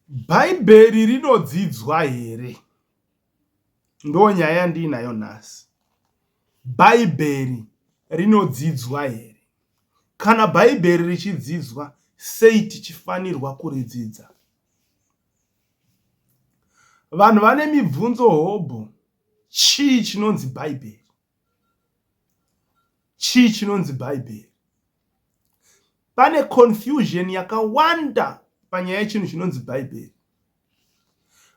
Bhaibheri rinodzidzwa here? Ndonyaya yandinayo nhasi. Bhaibheri rinodzidzwa here? Kana bhaibheri richidzidzwa, sei tichifanirwa kuridzidza? Vanhu vane mibvunzo hobho. Chii chinonzi bhaibheri? Chii chinonzi bhaibheri? Pane confusion yakawanda panyaya yechinhu chinonzi bhaibheri.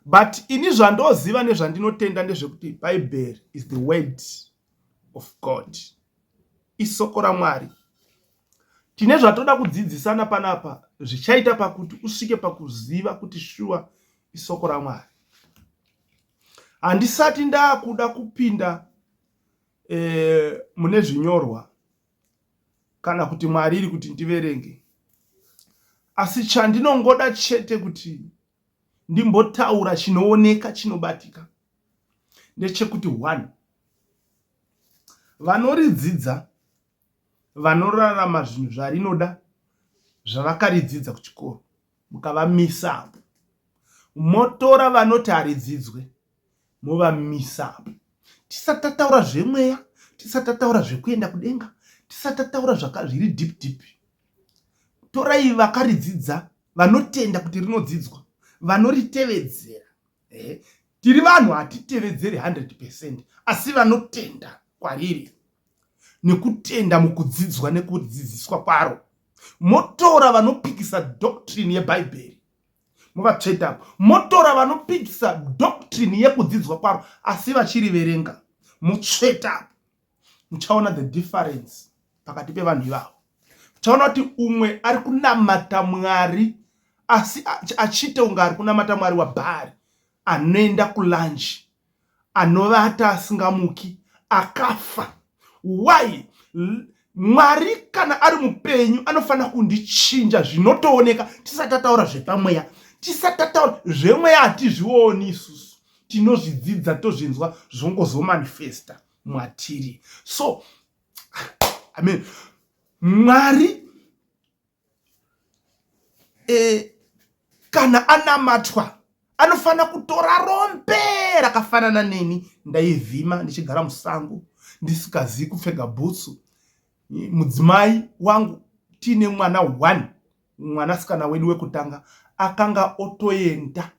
But ini zvandoziva nezvandinotenda ndezvekuti bhaibheri is the word of God. Isoko raMwari. Tine zvatoda kudzidzisana panapa zvichaita pakuti usvike pakuziva kuti shuwa isoko raMwari. Handisati ndakuda kupinda mune zvinyorwa kana kuti Mwari kuti ndiverenge. Asi chandinongoda chete kuti ndimbotaura chinooneka chinobatika ndechekuti 1, vanoridzidza vanorarama zvinhu zvarinoda zvavakaridzidza kuchikoro mukavamisa apo. Motora vanoti haridzidzwe movamisa apo. Tisati tataura zvemweya, tisati tataura zvekuenda kudenga, tisati tataura zviri deep. Torai vakaridzidza, vanotenda kuti rinodzidzwa, vanoritevedzera. Tiri vanhu hatitevedzeri 100%, asi vanotenda kwariri nekutenda mukudzidzwa nekudzidziswa kwaro. Motora vanopikisa doctrine yebhaibheri, muvatsveta. Motora vanopikisa doctrine yekudzidzwa kwaro asi vachiriverenga, mutsveta. Muchaona the difference pakati pevanhu ivavo. Muchaona kuti umwe ari kunamata Mwari asi achiita kunge ari kunamata Mwari waBhaari, anoenda kulanchi, anovata asingamuki, akafa. Why? Mwari kana ari mupenyu anofanira kundichinja zvinotooneka. Tisati tataura zvepamweya, tisati tataura zvemweya hatizvioni isusu. Tinozvidzidza tozvinzwa zvongozomanifesta mwatiri. So, amen. Mwari kana anamatwa anofanira kutora rombe rakafanana neni ndaivhima ndichigara musango ndisingazivi kupfeka bhutsu. Mudzimai wangu tiine mwana 1, mwanasikana wedu wekutanga, akanga otoenda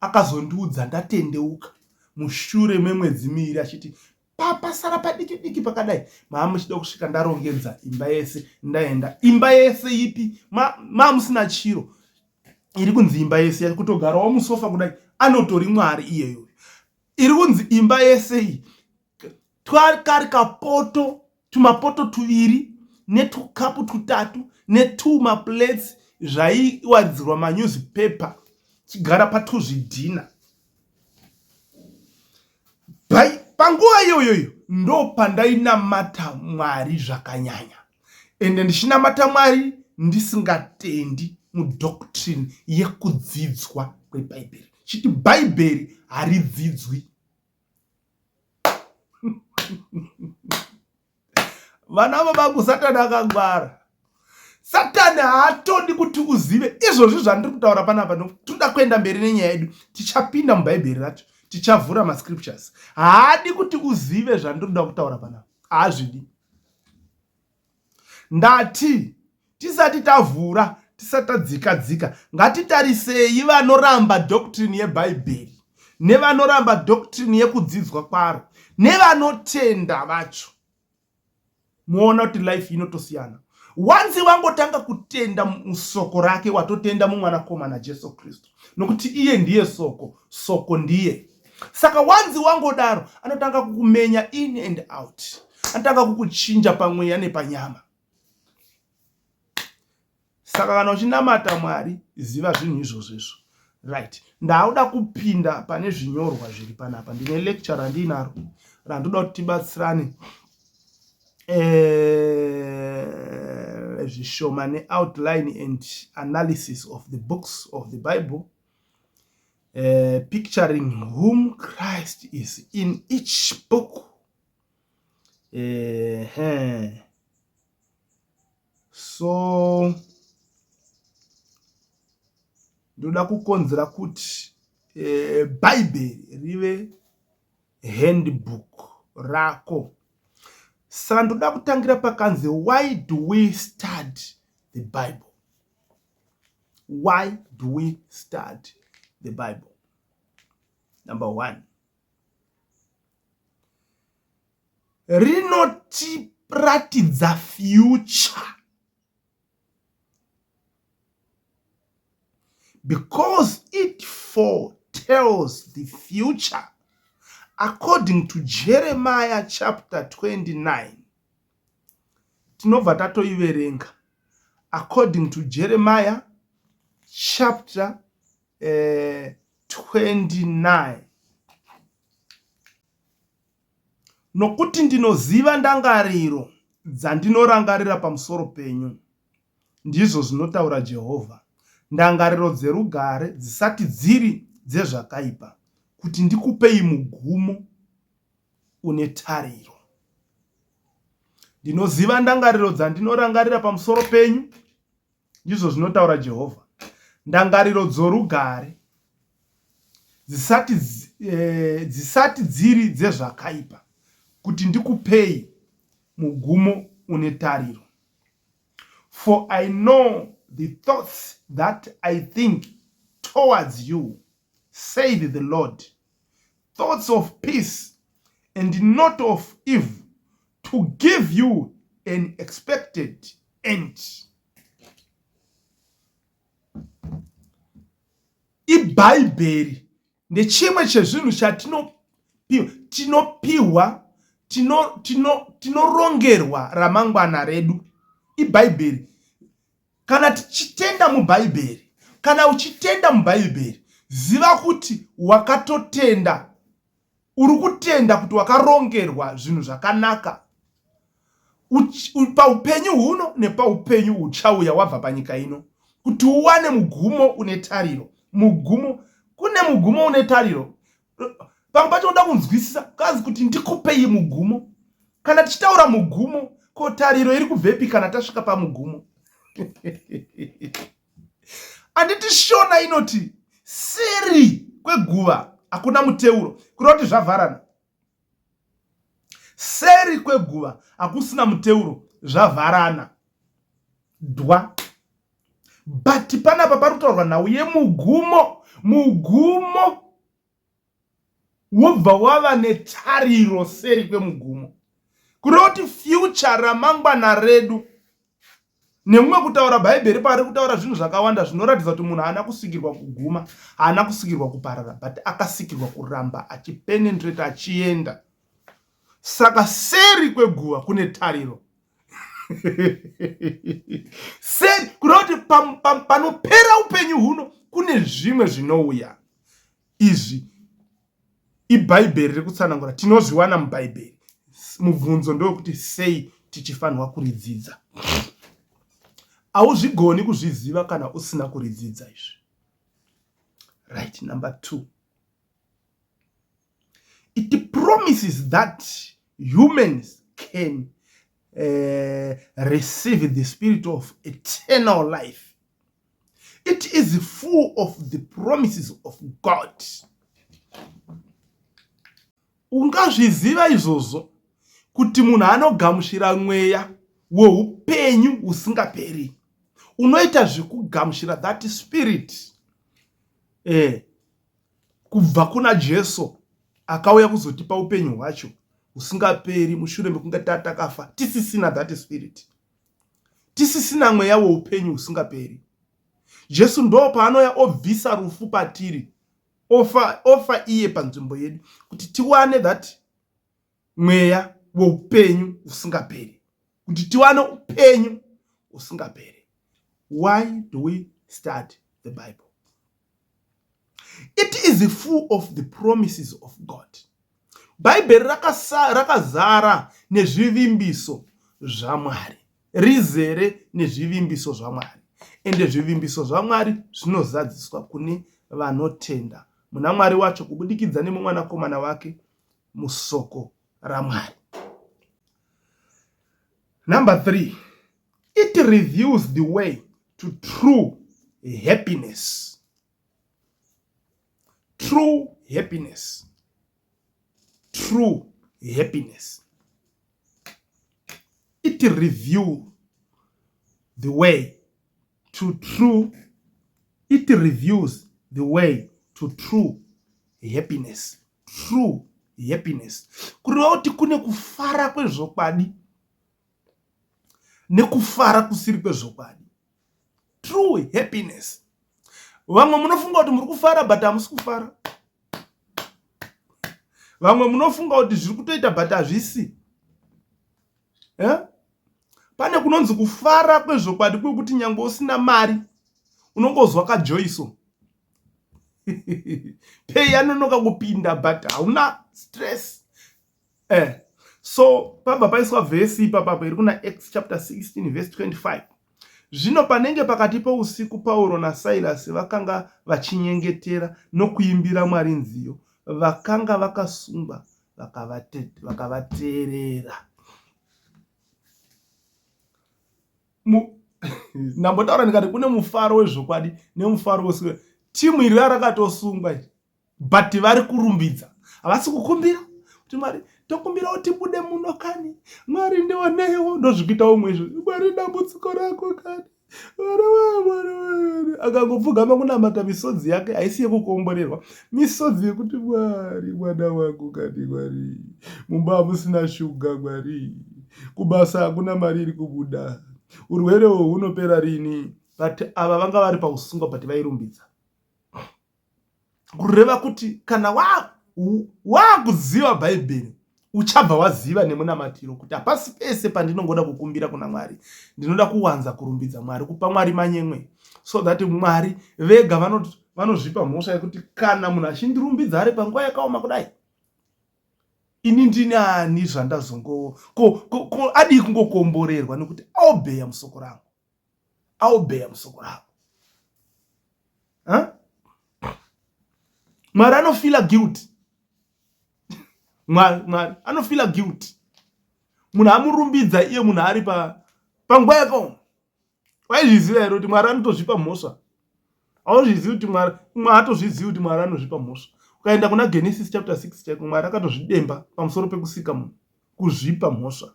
akazondiudza ndatendeuka mushure memwedzi 2 achiti, papa sara padiki pakadai, mama muchida kusvika ndarongedza imba yese ndaenda. Imba yese ipi? Musina chiro. Iri kunzi imba yese yakutogarawo musofa kudai, anotori Mwari iyeyo. Iri kunzi imba yese iyi. Twakari kapoto, tumapoto 2 netukapu 3 netumaplates zvaiwadzirwa manewspaper, chigara patuzvidhina. Panguva iyoyo ndo pandainamata Mwari zvakanyanya. Ende ndichinamata Mwari ndisingatendi mudoctrine yekudzidzwa kwebhaibheri. Chiti bhaibheri haridzidzwi. Vana vabangu, Satani akangwara. Satani haatodi kuti uzive izvozvi zvandiri kutaura panapa. Toda kuenda mberi nenyaya yedu, tichapinda mubhaibheri racho, tichavhura mascriptures. Haadi kuti uzive zvandiri kuda kutaura panapa, haazvidi. Ndati tisati tavhura, tisati tadzika, ngatitarisei vanoramba doctrine yebhaibheri nevanoramba doctrine yekudzidzwa kwaro nevanotenda vacho. Muona kuti life inotosiyana. Wanzi wangotanga kutenda musoko rake, watotenda mumwanakomana Jesu Kristu, nokuti iye ndiye soko ndiye. Saka wanzi wangodaro anotanga kukumenya in and out, anotanga kukuchinja pamweya nepanyama. Saka kana uchinamata Mwari, ziva zvinhu izvozvo. Right. Ndauda kupinda pane zvinyorwa zviri panapa. Ndine lecture randinaro randoda kuti tibatsirane zvishoma ne-outline and analysis of the books of the Bible, picturing whom Christ is in each book. So ndoda kukonzera kuti bhaibheri rive handbook rako. Saka ndoda kutangira pakanzi, why do we study the Bible? Why do we study the Bible? Number one, rinotiratidza future. Because it foretells the future. According to Jeremiah chapter 29. Tinobva tatoiverenga. According to Jeremiah chapter 29. Nokuti ndinoziva ndangariro dzandinorangarira pamusoro penyu, ndizvo zvinotaura Jehovha. Ndangariro dzerugare dzisati dziri dzezvakaipa, kuti ndikupei mugumo une tariro. Ndinoziva ndangariro dzandinorangarira pamusoro penyu, ndizvo zvinotaura Jehovha. Ndangariro dzorugare dzisati dziri dzezvakaipa, kuti ndikupei mugumo une tariro. For I know the thoughts that I think towards you, saith the Lord, thoughts of peace and not of evil, to give you an expected end. IBhaibheri ndechimwe chezvinhu chatinopiwa, tinorongerwa ramangwana redu. IBhaibheri, kana tichitenda muBhaibheri, kana uchitenda muBhaibheri, ziva kuti wakatotenda, uri kutenda kuti wakarongerwa zvinhu zvakanaka paupenyu huno nepaupenyu uchauya wabva panyika ino, kuti uwane mugumo une tariro. Kune mugumo une tariro. Pamwe pacho unoda kunzwisisa kazi kuti ndikupei mugumo. Kana tichitaura mugumo, ko tariro iri kubvepi kana tasvika pamugumo? Anditi Shona inoti seri kweguva hakuna muteuro, kureva kuti zvavharana. Seri kweguva hakusina muteuro, zvavharana. Dwa. But panapa parutaurwa nhau yemugumo. Mugumo wobva wava netariro seri kwemugumo. Kureva kuti future, ramangwana redu. Nemwe kutaura Bhaibheri pari kutaura zvinhu zvakawanda zvinoratidza kuti munhu haana kusikirwa kuguma, haana kusikirwa kuparara, but akasikirwa kuramba achipenetrate achienda. Saka seri kweguva kune tariro. Seri kureva kuti panopera upenyu huno kune zvimwe zvinouya. Izvi iBhaibheri rikutsanangura, tinozviwana muBhaibheri. Mubvunzo ndowekuti sei tichifanirwa kuridzidza. Hauzvigoni kuzviziva kana usina kuridzidza izvi. Right, number 2. It promises that humans can receive the spirit of eternal life. It is full of the promises of God. Ungazviziva izvozvo kuti munhu anogamuchira mweya weupenyu usingaperi. Unoita zvekugamuchira that spirit kubva kuna Jesu akauya kuzotipa upenyu hwacho usingaperi mushure mekunge takafa tisisina that spirit. Tisisina mweya weupenyu usingaperi. Jesu ndo paanoya obvisa rufu patiri, ofa iye panzvimbo yedu kuti tiwane that mweya weupenyu usingaperi, kuti tiwane upenyu usingaperi. Why do we study the Bible? It is full of the promises of God. Bhaibheri rakazara nezvivimbiso zvaMwari, rizere nezvivimbiso zvaMwari. Ende zvivimbiso zvaMwari zvinozadziswa kune vanotenda muna Mwari wacho kubudikidza nemwanakomana wake musoko raMwari. Number 3, it reveals the way to true happiness. True happiness. True happiness. It reveals the way to true. It reveals the way to true happiness. True happiness. Kureva kuti kune kufara kwezvokwadi nekufara kusiri kwezvokwadi. True happiness. Vamwe munofunga kuti muri kufara but hamusi kufara. Vamwe munofunga kuti zviri kutoita but hazvisi. Pane kunonzi kufara kwezvokwadi kwekuti nyangwe usina mari unongozwa kajoiso. Pei yanonoka kupinda but hauna stress. So pabva paiswa vhesi ipapa iri kuna Acts chapter 16 verse 25. Zvino panenge pakati pousiku Pauro naSilas vakanga vachinyengetera nokuimbira Mwari nziyo, vakanga vakasungwa vakavateerera. Nambotaura ndikati kune mufaro wezvokwadi nemufaro weswe. Timu iri rakatosungwa but vari kurumbidza. Havasi kukumbira kuti Mwari tokumbira kuti bude muno kani. Mwari ndionewo ndozvikuita umwe izvo. Mwari dambudziko rako kani. Akangopfugama kunamata misodzi yake haisi yekukomborerwa. Misodzi yekuti Mwari mwana wangu kani Mwari. Mumba musina shuga Mwari. Kubasa hakuna mari iri kubuda. Urwere hunopera rini? But ava vanga vari pausungwa but vairumbidza. Kureva kuti kana wakuziva Bhaibheri uchabva waziva nemunamatiro kuti hapasi pese pandinongoda kukumbira kuna Mwari ndinoda kuwanza kurumbidza Mwari, kupa Mwari manyemwe, so that Mwari vega vanozvipa mhosva yekuti kana munhu achindirumbidza ari panguva yakaoma kudai, ini ndini ani zvandazongo adii kungokomborerwa nekuti aobheya musoko rangu, aobheya musoko rangu. Mwari anofila guilty. Mwari anofila guilty. Munhu amurumbidza iye munhu ari panguva yakaoma. Waizviziva here kuti Mwari anotozvipa mhosva? Hauzvizivi kuti Mwari hatozvizivi kuti Mwari anozvipa mhosva. Ukaenda kuna Genesis chapter 6 chaiko Mwari akatozvidemba pamusoro pekusika munhu, kuzvipa mhosva.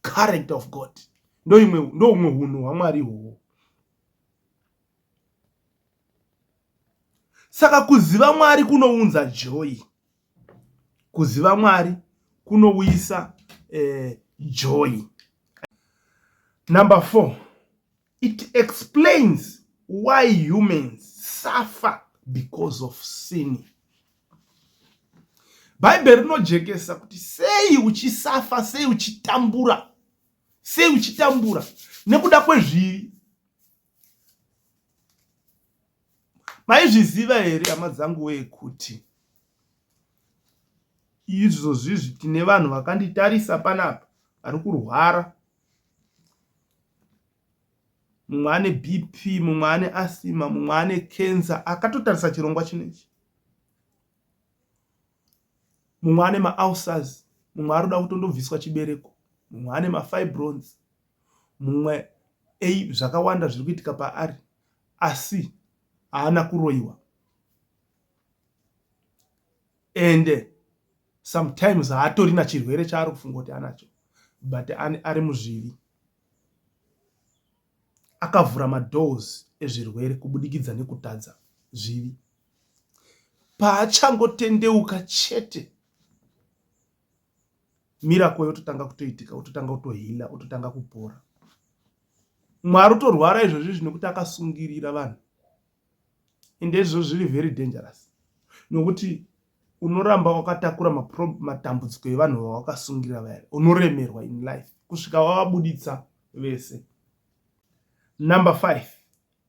Character of God. Ndo umwe hunhu hwaMwari ihwohwo. Saka kuziva Mwari kunounza joy. Kuziva Mwari kunouyisa joy. Number 4. It explains why humans suffer because of sin. Bhaibheri rinojekesa kuti sei uchisafa, sei uchitambura nekuda kwezvivi. Maizviziva here hama dzangu weye kuti izvo zvizvi tine vanhu vakanditarisa panapa vari kurwara, mumwe ane BP, mumwe ane asima, mumwe ane cancer, akatotarisa chirongwa chinechi. Mumwe ane maulcers, mumwe ari kuda kutondobviswa chibereko, mumwe ane mafibroids, mumwe zvakawanda zviri kuitika paari asi haana kuroiwa. And sometimes haatorina chirwere chaari kufunga kuti anacho, but ari muzvivi. Akavhura madoors ezvirwere kubudikidza nekutadza zvivi. Paachangotendeuka chete, miracle yototanga kutoitika, ototanga kutohila, ototanga kupora. Mwari utorwara izvozvi nekuti akasungirira vanhu. Ende izvo zviri very dangerous. Nokuti unoramba wakatakura matambudziko evanhu vawakasungirira vaya, unoremerwa in life kusvika wavabuditsa vese. Number 5.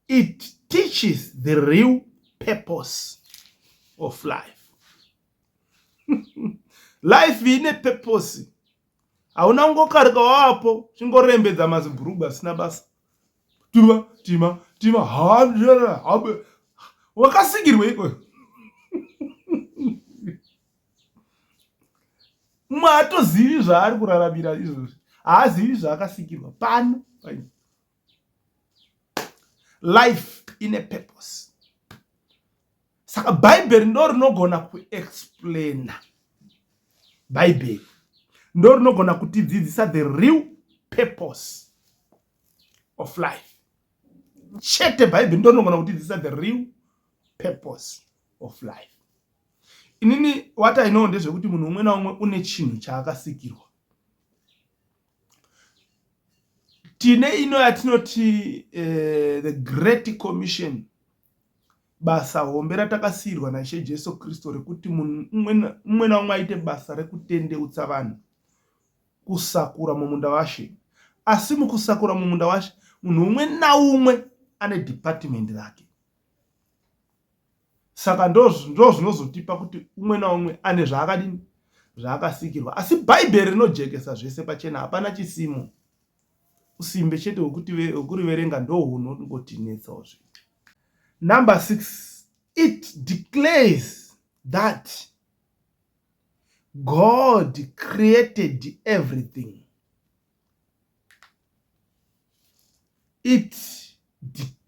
It teaches the real purpose of life. Life ine purpose. Hauna ungokarika wapo chingorembedza mazibhurugwa asina basa. Tima wakasingirwa iko. Mwatozivi zvaari kuraramira izvozvi. Haazivi zvaakasikirwa pano. Life in a purpose. Saka bhaibheri ndo rinogona kuexplaina bhaibheri, ndo rinogona kutidzidzisa the real purpose of life. Chete bhaibheri ndo rinogona kutidzidzisa the real purpose of life. Inini what I know ndezvekuti munhu umwe naumwe une chinhu chaakasikirwa. Tine ino yatinoti the Great Commission, basa hombe ratakasiyirwa naIshe Jesu Kristu rekuti munhu umwe naumwe aite basa rekutendeutsa vanhu, kusakura mumunda waShe. Asi mukusakura mumunda waShe, munhu umwe naumwe ane department rake. Saka ndo zvinozotipa kuti umwe naumwe ane zvaakadini, zvaakasikirwa. Asi bhaibheri rinojekesa zvese pachena, hapana chisimo. Usimbe chete hwekuriverenga ndo hunongotinetsawo zvinhu. Number 6, it declares that God created everything. It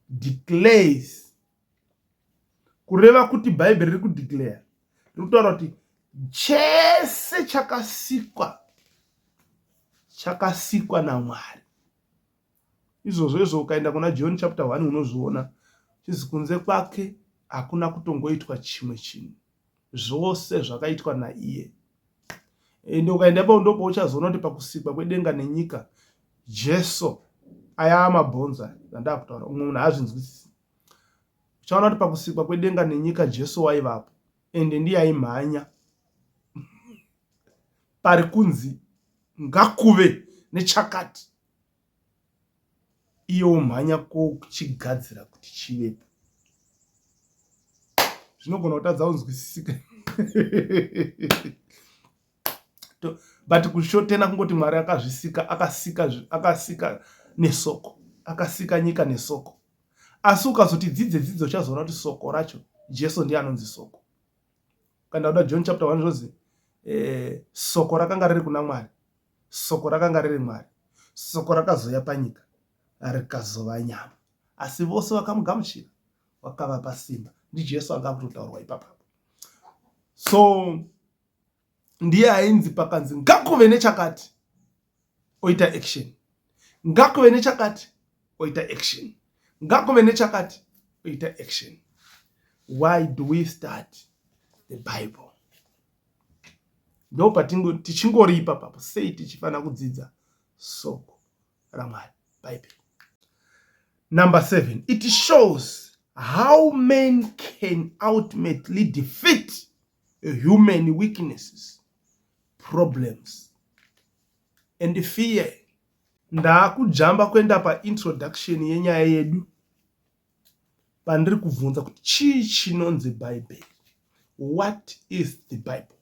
declares. Kureva kuti bhaibheri riri kudeclare, riri kutaura kuti chese chakasikwa naMwari. Izvozvo ukaenda kuna John chapter 1 unozviona. Chizi kunze kwake hakuna kutongoitwa chimwe chinhu, zvose zvakaitwa naiye. Ende ukaendapo ndopo uchazoona kuti pakusikwa kwedenga nenyika, Jesu aya mabhonzo andakutaura, umwe munhu haazvinzwisisi. Uchaona kuti pakusikwa kwedenga nenyika Jesu waivapo, ende ndiye aimhanya pari kunzi ngakuve nechakati, iye umhanya kuchigadzira kuti chivepo. Zvinogona kutadza kunzwisisika. But kushotena kungoti Mwari akasika nesoko, akasika nyika nesoko. Asi ukazoti dzidzo uchazoona kuti soko racho Jesu ndiye anonzi soko. Kana kuda John chapter 1 zvozi soko rakanga riri kuna Mwari, soko rakanga riri Mwari, soko rakazouya panyika, rikazova nyama, asi vose vakamugamuchira vakavapa simba. NdiJesu anga kutotaurwa ipapapo. So ndiye ainzi pakanzi ngakuve nechakati oita action, ngakuve nechakati oita action, ngakuve nechakati oita action. Why do we start the Bible? Ndo tichingori ipapapo sei tichifana kudzidza soko raMwari, Bible. Number 7, it shows how men can ultimately defeat human weaknesses, problems, and fear. Ndakujamba kwenda pa introduction yenyaya yedu, pandiri kubvunza kuti chii chinonzi Bible. What is the Bible?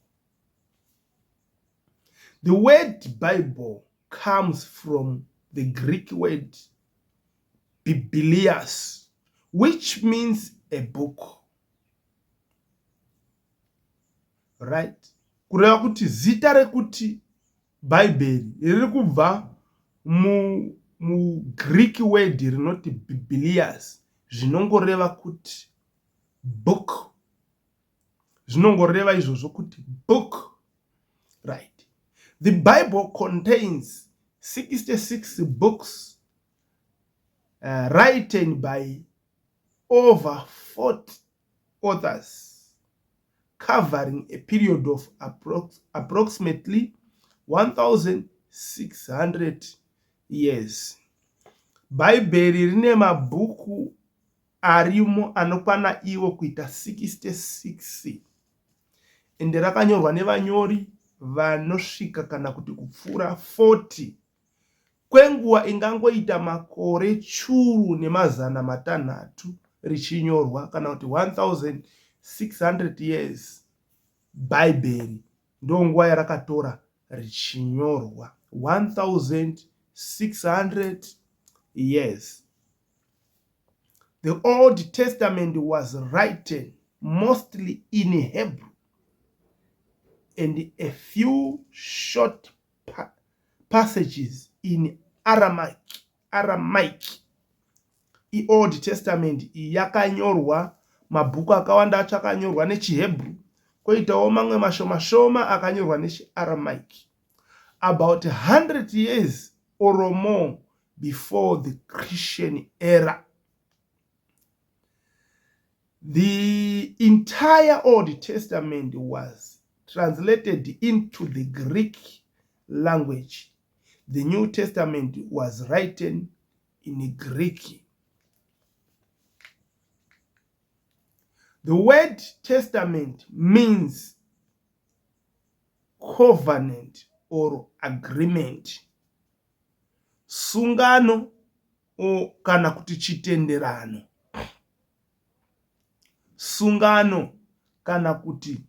The word Bible comes from the Greek word biblios, which means a book. Right? Kureva kuti zita rekuti Bible riri kubva mu Greek word rinoti biblios, zvinongoreva kuti book. Zvinongoreva izvozvo kuti book. Right? The Bible contains 66 books written by over 40 authors, covering a period of approximately 1,600 years. Bible rine mabhuku arimo anokwana iwo kuita 66, ende rakanyorwa nevanyori vanosvika kana kuti kupfuura 40, kwenguva ingangoita makore churu nemazana matanhatu richinyorwa, kana kuti 1,600 years. Bible ndonguva yarakatora richinyorwa, 1,600 years. The Old Testament was written mostly in Hebrew and a few short passages in Aramaic. The Old Testament yakanyorwa mabhuku akawanda acho akanyorwa nechiHebrew, koitawo mamwe mashoma akanyorwa nechiAramaic. About 100 years or more before the Christian era. The entire Old Testament was translated into the Greek language. The New Testament was written in Greek. The word testament means covenant or agreement. Sungano kana kuti chitenderano. Sungano kana kuti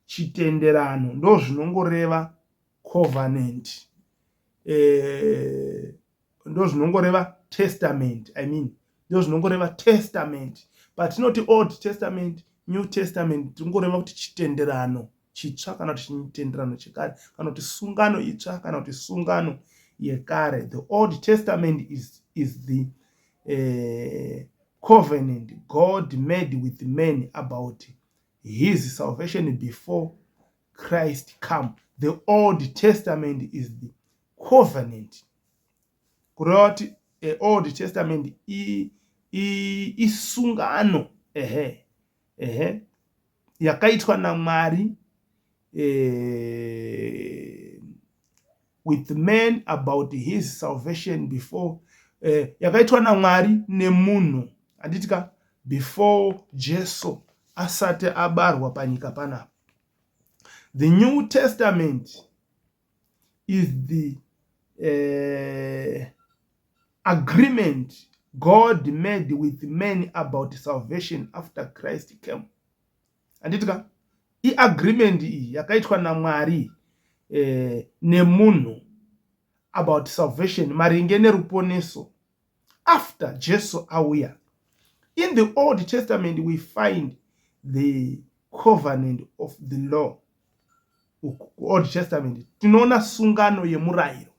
chitenderano ndo zvinongoreva covenant. Ndo zvinongoreva testament. Ndo zvinongoreva testament. Patinoti Old Testament, New Testament, tingoreva kuti chitenderano chitsva kana kuti chitenderano chekare, kana kuti sungano itsva kana kuti sungano yekare. The Old Testament is the covenant God made with men about his salvation before Christ come. The Old Testament is the covenant. Kureva kuti Old Testament isungano yakaitwa naMwari with men about his salvation before, yakaitwa naMwari nemunhu, anditika before Jesu asati abarwa panyika panapa. The New Testament is the agreement God made with men about salvation after Christ came. Anditika agreement iyi yakaitwa naMwari nemunhu about salvation, maringe neruponeso, after Jesu auya. In the Old Testament we find the covenant of the law. Old Testament tinoona sungano yemurayiro.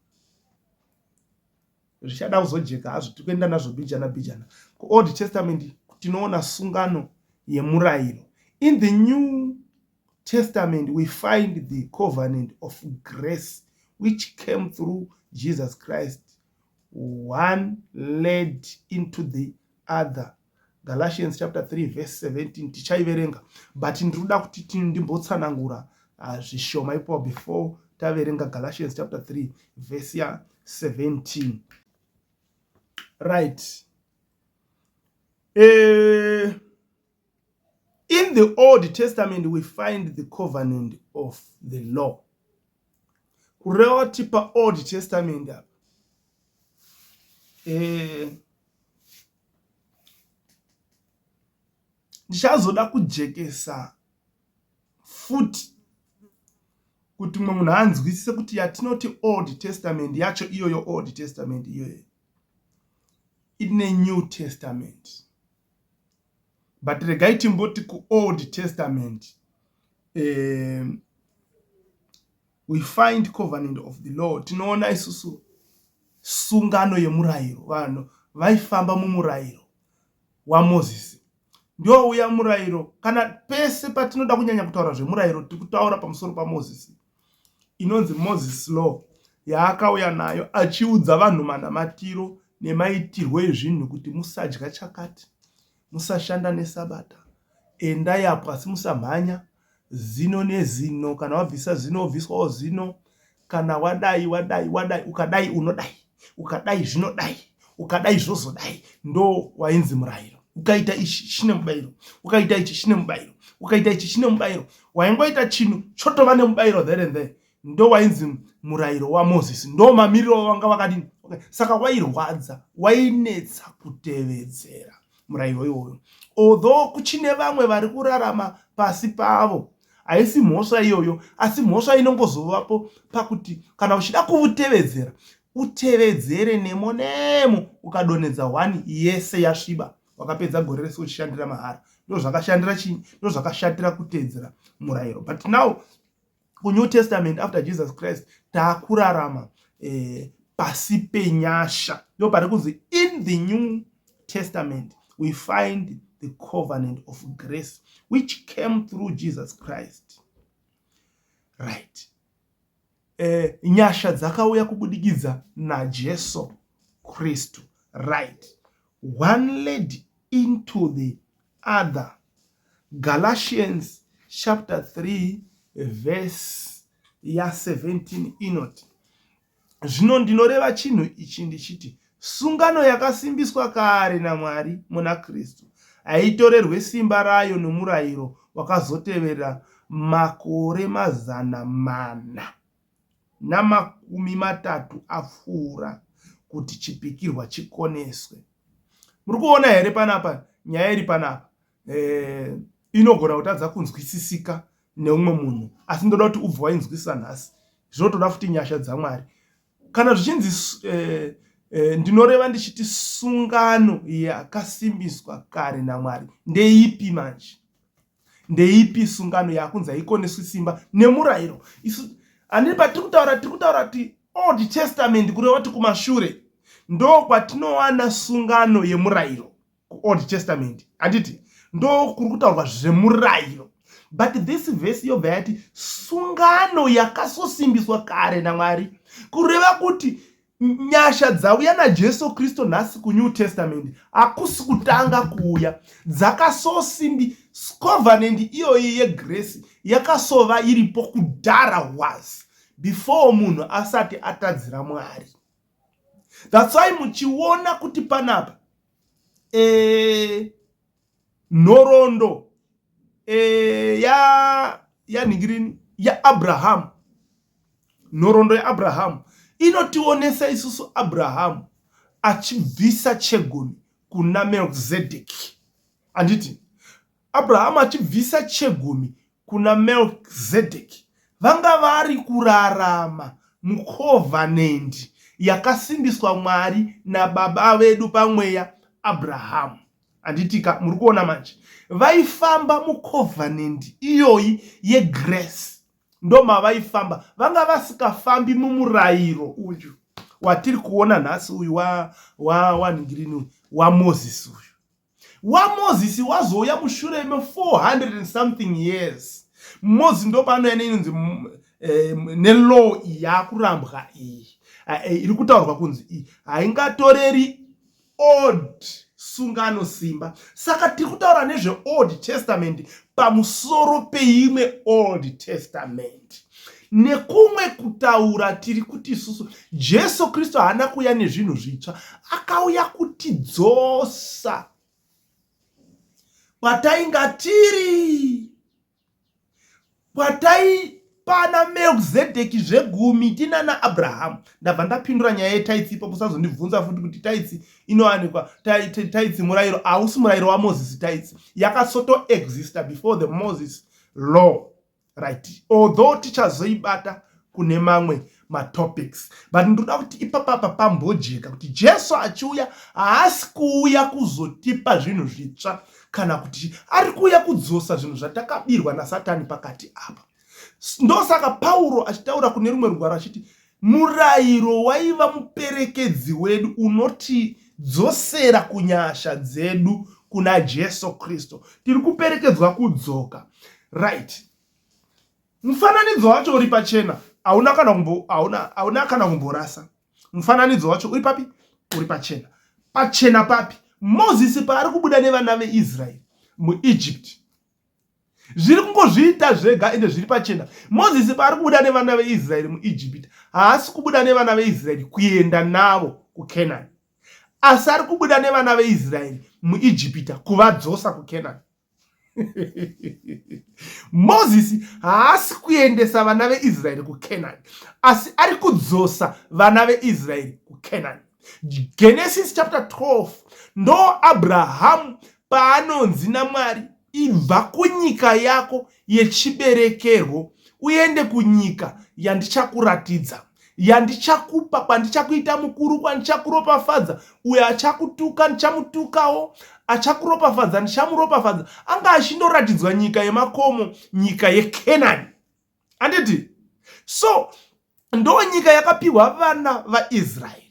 Zvichada kuzojeka hazvo tikuenda nazvo bijana. Old Testament tinoona sungano yemurayiro. In the New Testament we find the covenant of grace which came through Jesus Christ. One led into the other. Galatians chapter 3 verse 17 tichaiverenga, but ndinoda kuti ndimbotsanangura zvishoma ipo before taverenga Galatians chapter 3 verse ya 17. Right. In the Old Testament we find the covenant of the law. Kureva kuti pa Old Testament apa ndichazoda kujekesa futi kuti mwe munhu anzwisise kuti yatinoti Old Testament yacho iyoyo Old Testament iyoyo ine New Testament. But regai timboti ku Old Testament we find covenant of the law. Tinoona isusu sungano yemurayiro, vanhu vaifamba mumurayiro wa Moses. Ndio uya murayiro, kana pese patinoda kunyanya kutaura zvemurayiro tikutaura pamusoro pa Moses. Inonzi Moses law yaakauya nayo achiudza vanhu manamatiro nemaitirwo ezvinhu kuti musadya chakati, musashanda nesabata, endai apo asi musamhanya, zino nezino, kana wabvisa zino obviswawo zino, kana wadai ukadai unodai, ukadai zvinodai, ukadai zvozodai. Ndo wainzi murayiro. Ukaita ichi chine mubayiro, ukaita ichi chine mubayiro, ukaita ichi chine mubayiro, waingoita chinhu chotova nemubayiro there and there. Ndo wainzi murayiro wa Moses. Ndo mamiriro wanga wakadini. Saka wairwadza, wainetsa kutevedzera murayiro iwoyo. Although kuchine vamwe vari kurarama pasi pavo, haisi mhosva iyoyo, asi mhosva inongozovapo pakuti kana uchida kuvutevedzera, utevedzere nemo ukadonedza 1 yese yasviba, wakapedza gore rese uchishandira mahara. Ndo zvakashandira chini? Ndo zvakashatira kutevedzera murayiro. But now ku New Testament after Jesus Christ taakurarama pasi penyasha. Ndo pari kunzi in the New Testament we find the covenant of grace which came through Jesus Christ. Right. Nyasha dzakauya kubudikidza naJesu Kristu. Right. One led into the other. Galatians chapter 3 verse 17 inoti. Zvino ndinoreva chinhu ichi ndichiti, sungano yakasimbiswa kare naMwari muna Kristu haitorerwe simba rayo nomurayiro wakazotevera makore 430 apfuura kuti chipikirwa chikoneswe. Muri kuona here panapa nyaya iri panapa inogona kutadza kunzwisisika neumwe munhu, asi ndoda kuti ubve wainzwisisa nhasi. Zvinotoda futi nyasha dzaMwari. Kana zvichinzi ndinoreva ndichiti sungano yakasimbiswa kare naMwari ndeipi manje? Ndeipi sungano yakunzi haikoneswi simba nemurayiro? Andiri patiri kutaura kuti Old Testament kureva kuti kumashure ndo kwatinowana sungano yemurayiro ku-Old Testament. Handiti ndo kuri kutaurwa zvemurayiro. But this verse yobva yati sungano yakasosimbiswa kare naMwari, kureva kuti nyasha dzauya naJesu Kristu nhasi kuNew Testament hakusi kutanga kuuya, dzakasosimbi covenant iyoyi yegrace yakasova iripo kudhara was before munhu asati atadzira Mwari. That's why muchiona kuti panapa nhoroondo ya Abraham, nhoroondo yaAbraham inotionesa isusu Abraham achibvisa chegumi kuna Melkizedeki. Anditi Abraham achibvisa chegumi kuna Melkizedeki, vanga vari kurarama mucovenant yakasimbiswa Mwari nababa vedu pamweya Abraham. Anditika muri kuona manje vaifamba mucovenant iyoyi yegrace, ndoma vaifamba, vanga vasikafambi mumurayiro uyu watiri kuona nhasi uyu wa Moses uyu. Moses wazouya mushure me400 and something years. Moses ndo panoenda inonzi nelaw yakurambwa iyi iri kutaurwa kunzi iyi haingatoreri old sungano simba. Saka tiri kutaura nezve-Old Testament pamusoro peimwe Old Testament. Nekumwe kutaura tiri kuti isusu Jesu Kristu haana kuuya nezvinhu zvitsva, akauya kutidzosa kwatainga tiri, kwataipana Melkizedeki zvegumi tinana Abraham. Ndabva ndapindura nyaya yetaitsi ipo, musazondibvunza futi kuti taitsi inowanikwa taitsi murayiro, hausi murayiro waMozisi. Taitsi yakasoto exista before the Moses law, right? Although tichazoibata kune mamwe matopics, but ndoda kuti ipapapa pambojeka kuti Jesu achiuya haasi kuuya kuzotipa zvinhu zvitsva, kana kuti ari kuuya kudzosa zvinhu zvatakabirwa naSatani pakati apa. Ndosaka Pauro achitaura kune rumwe rugwaro achiti murayiro waiva muperekedzi wedu unotidzosera kunyasha dzedu kuna Jesu Kristu. Tiri kuperekedzwa kudzoka, right? Mufananidzo wacho uri pachena, hauna kana kumborasa. Mufananidzo wacho uri papi? Uri pachena. Pachena papi? Moses paari kubuda nevana veIsraeri muEgypt, zviri kungozviita zvega ende zviri pachena. Moses paari kubuda nevana veIsraeri muEgypt haasi kubuda nevana veIsraeri kuenda navo kuKenani, asi ari kubuda nevana veIsraeri muEgypt kuvadzosa kuKenani. Moses haasi kuendesa vana veIsraeri kuKenani, asi ari kudzosa vana veIsraeri kuKenani. Genesis chapter 12 ndo Abraham paanonzi naMwari, ibva kunyika yako yechiberekero uende kunyika yandichakuratidza, yandichakupa, kwandichakuita mukuru, kwandichakuropafadza. Uyo achakutuka ndichamutukawo, achakuropafadza ndichamuropafadza. Anga achindoratidzwa nyika yemakomo, nyika yeKenani. Handiti? So ndo nyika yakapiwa vana vaIsraeri.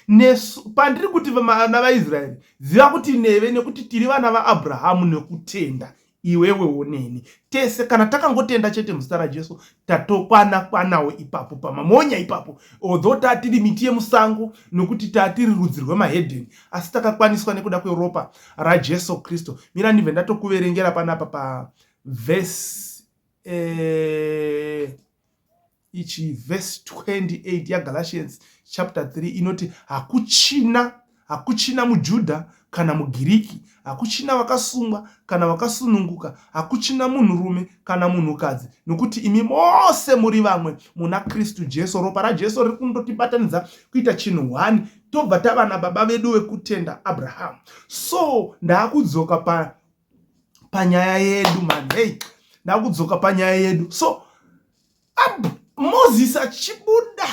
nesu pandiri kuti vana vaIsraeri ziva kuti neve nekuti tiri vana vaAbhurahama nekutenda iwewewo neni tese kana takangotenda chete muzita raJesu tatokwana-kwanawo ipapo pamamonya ipapo, although tatiri miti yemusango nekuti tatiri rudzi rwemahedheni, asi takakwaniswa nekuda kweropa raJesu Kristu. Mira ndibve ndatokuverengera panapa pavhesi ichi verse 28 yaGalatians chapter 3 inoti hakuchina muJudha kana muGiriki, hakuchina vakasungwa kana vakasununguka, hakuchina munhurume kana munhukadzi, nokuti imi mose muri vamwe muna Kristu Jesu. Ropa raJesu riri kundotibatanidza kuita chinhu one, tobva tava nababa vedu vekutenda Abraham. So ndakudzoka panyaya yedu man, hey, ndakudzoka panyaya yedu. So Moses achibuda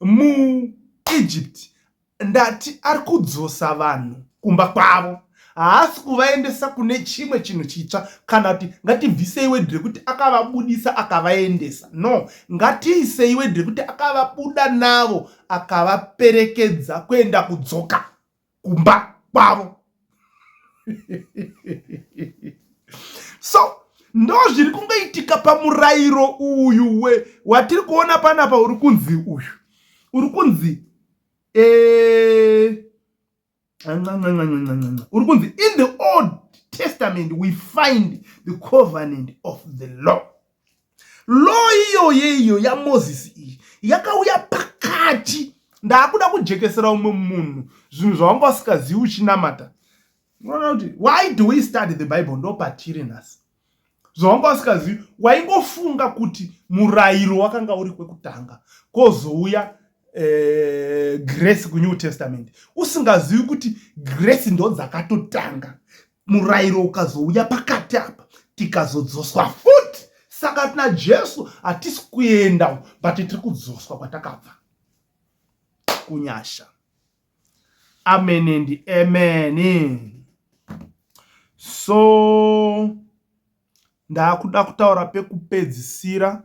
muEgypt ndati ari kudzosa vanhu kumba kwavo, haasi kuvaendesa kune chimwe chinhu chitsva kana kuti ngatibvisei wedhi rekuti akavabudisa akavaendesa. No, ngatiisei wedhi rekuti akavabuda navo akavaperekedza kuenda kudzoka kumba kwavo. So ndo zviri kungoitika pamurayiro uyu watiri kuona panapa uri kunzi uyu uri kunzi in the Old Testament we find the covenant of the law. Law iyo ya Moses iyi yakauya pakati. Ndakuda kujekesera umwe munhu zvinhu zvawanga usikazivi uchinamata. Unoona kuti why do we study the Bible? Ndo patiri nhasi. Zvawanga usikazivi waingofunga kuti murayiro wakanga uri kwekutanga kozouya grace kuNew Testament, usingazivi kuti grace ndo dzakatotanga, murayiro ukazouya pakati apa tikazodzoswa futi. Saka tina Jesu hatisi kuenda but tiri kudzoswa kwatakabva kunyasha. Amen and amen. So ndakuda kutaura pekupedzisira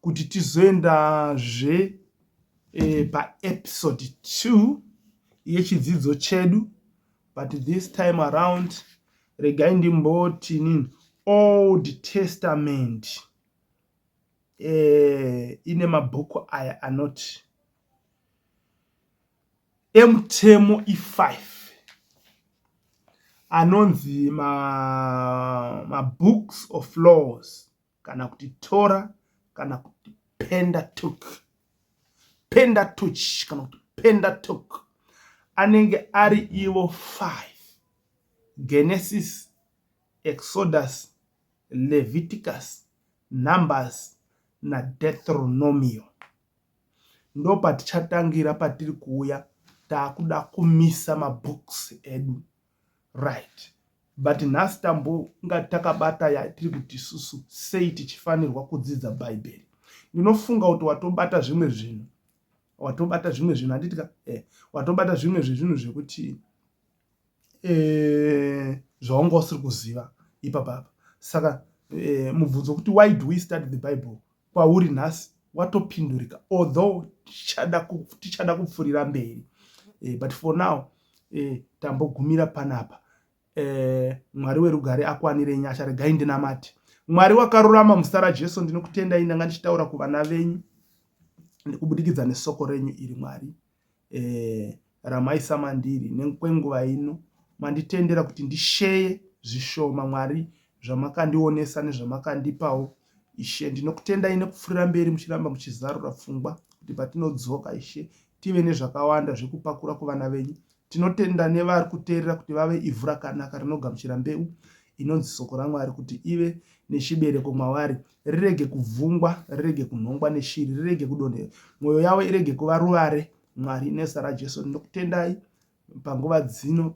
kuti tizoendazve paepisode 2 yechidzidzo chedu, but this time around regai ndimboti nini Old Testament ine mabhuku aya anoti emutemo i5 anonzi mabooks of laws kana kuti Torah kana kuti Pentateuch kana kuti Pentateuch anenge ari ivo 5: Genesis, Exodus, Leviticus, Numbers na Deuteronomio. Ndo patichatangira patiri kuuya takuda kumisa mabooks edu, right? But nhasi tambonga takabata yatiri kuti isusu sei tichifanirwa kudzidza Bhaibheri. Ndinofunga kuti watobata zvimwe zvinhu handitika watobata zvimwe zvezvinhu zvekuti zvaunga usiri kuziva ipapapa. Saka mubvunzo kuti why do we study the Bible kwauri nhasi watopindurika, although tichada kupfurira mberi, but for now tambogumira panapa. Mwari werugare akwanire nyasha. Regai ndinamate. Mwari wakarurama muzita raJesu ndinokutendai ndanga ndichitaura kuvana venyu kubudikidza nesoko renyu iri Mwari. Ramaisa mandiri nekwenguva ino manditendera kuti ndisheye zvishoma Mwari zvamakandionesa nezvamakandipawo. Ishe ndinokutendai nekupfurira mberi muchiramba muchizarura pfungwa kuti patinodzoka Ishe tive nezvakawanda zvekupakura kuvana venyu. Tinotenda nevari kuteerera kuti vave ivhu rakanaka rinogamuchira mbeu inonzi soko raMwari, kuti ive nechibereko mwavari, rirege kuvhungwa, rirege kunhongwa neshiri, rirege kudonhera, mwoyo yavo irege kuva ruare. Mwari, nezita raJesu ndinokutendai panguva dzino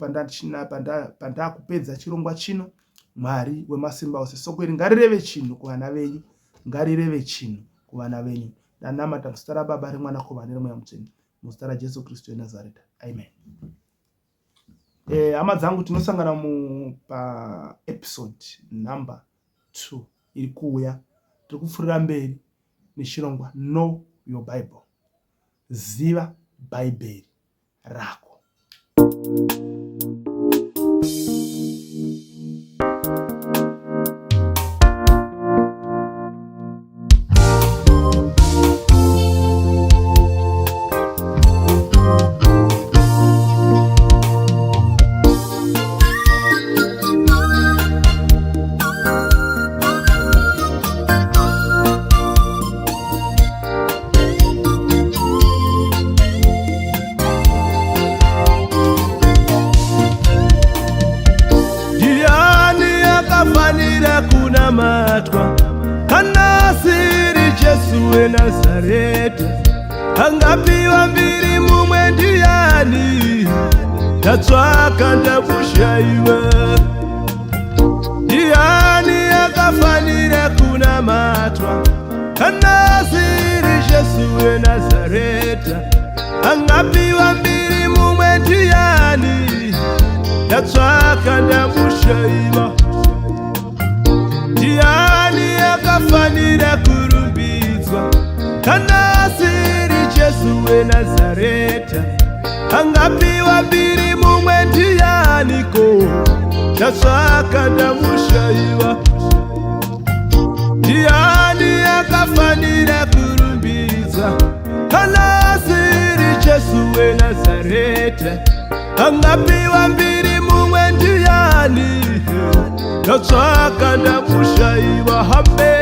pandakupedza chirongwa chino. Mwari wemasimba ose, soko iri ngarireve chinhu kuvana venyu, ngarireve chinhu kuvana venyu. Ndanamata muzita raBaba, reMwana kuva nereMweya Mutsvene, muzita raJesu Kristu weNazareta. Amen. Hama dzangu, tinosangana paepisode number 2 iri kuuya. Tiri kupfurira mberi nechirongwa Know Your Bible. Ziva bhaibheri rako. Matwa kana siri Jesu we Nazareti, angapiwa mbiri mumwe ndiani, ndatsvaka ndakushaiwa. Ndiani akafanira kuna matwa kana siri Jesu we Nazareti, angapiwa mbiri mumwe ndiani, ndatsvaka ndakushaiwa. Ndiani akafanira kurumbidzwa kana siri Jesu we Nazareti, angapiwa mbiri mumwe ndianiko, ndatsvaka ndamushaiwa. Ndiani akafanira kurumbidzwa kana siri Jesu we Nazareti, angapiwa mbiri mumwe ndianiko, ndatsvaka ndamushaiwa. Amen.